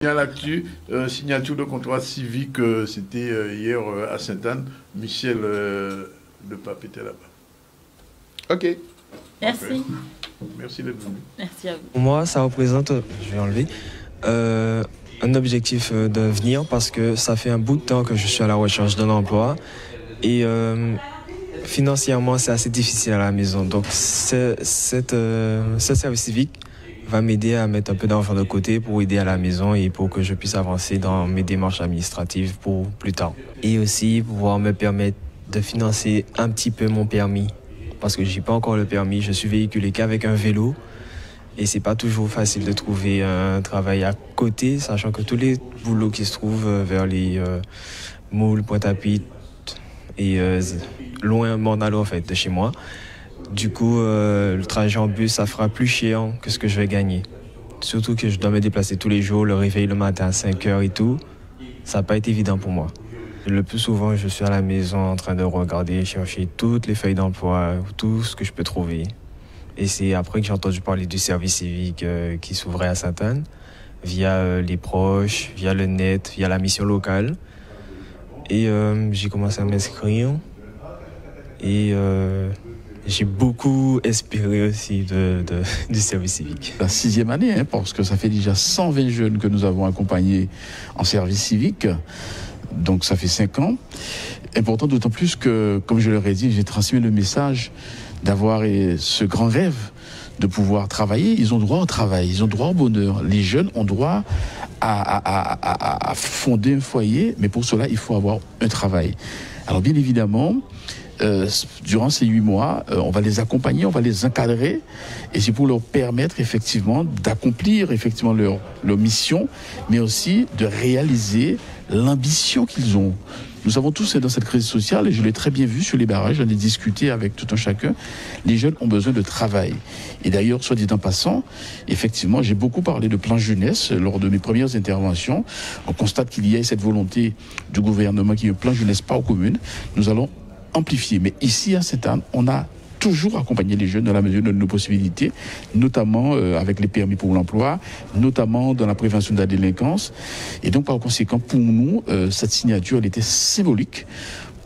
À l'actu, signature de contrat civique, c'était hier à Sainte-Anne. Michel Le Pape était là-bas. Ok. Merci. Merci d'être venu. Merci à vous. Pour moi, ça représente, je vais enlever, un objectif d'avenir parce que ça fait un bout de temps que je suis à la recherche d'un emploi et financièrement, c'est assez difficile à la maison. Donc, ce service civique va m'aider à mettre un peu d'argent de côté pour aider à la maison et pour que je puisse avancer dans mes démarches administratives pour plus tard. Et aussi pouvoir me permettre de financer un petit peu mon permis parce que je n'ai pas encore le permis. Je suis véhiculé qu'avec un vélo et c'est pas toujours facile de trouver un travail à côté, sachant que tous les boulots qui se trouvent vers les Moules, Pointe-à-Pitre et loin Morne-à-l'eau en fait de chez moi. Du coup, le trajet en bus, ça fera plus cher que ce que je vais gagner. Surtout que je dois me déplacer tous les jours, le réveil le matin à 5h et tout. Ça n'a pas été évident pour moi. Le plus souvent, je suis à la maison en train de regarder, chercher toutes les feuilles d'emploi, tout ce que je peux trouver. Et c'est après que j'ai entendu parler du service civique qui s'ouvrait à Sainte-Anne, via les proches, via le net, via la mission locale. Et j'ai commencé à m'inscrire. Et j'ai beaucoup espéré aussi du service civique. La 6e année, parce que ça fait déjà 120 jeunes que nous avons accompagnés en service civique. Donc ça fait 5 ans. Important d'autant plus que, comme je leur ai dit, j'ai transmis le message d'avoir ce grand rêve de pouvoir travailler. Ils ont droit au travail, ils ont droit au bonheur. Les jeunes ont droit à fonder un foyer, mais pour cela, il faut avoir un travail. Alors bien évidemment, durant ces 8 mois, on va les accompagner, on va les encadrer, et c'est pour leur permettre effectivement d'accomplir effectivement leur mission, mais aussi de réaliser l'ambition qu'ils ont. Nous savons tous dans cette crise sociale, et je l'ai très bien vu sur les barrages, j'en ai discuté avec tout un chacun, les jeunes ont besoin de travail. Et d'ailleurs, soit dit en passant, effectivement, j'ai beaucoup parlé de plan jeunesse lors de mes premières interventions. On constate qu'il y a cette volonté du gouvernement qui est un plan jeunesse pas aux communes. Nous allons amplifier. Mais ici, à Sainte-Anne, on a toujours accompagné les jeunes dans la mesure de nos possibilités, notamment avec les permis pour l'emploi, notamment dans la prévention de la délinquance. Et donc, par conséquent, pour nous, cette signature, elle était symbolique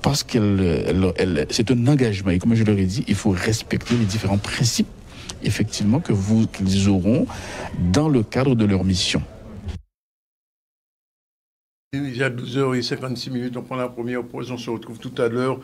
parce c'est un engagement. Et comme je leur ai dit, il faut respecter les différents principes, effectivement, qu'ils auront dans le cadre de leur mission. Il y a 12h56, on prend la première pause, on se retrouve tout à l'heure.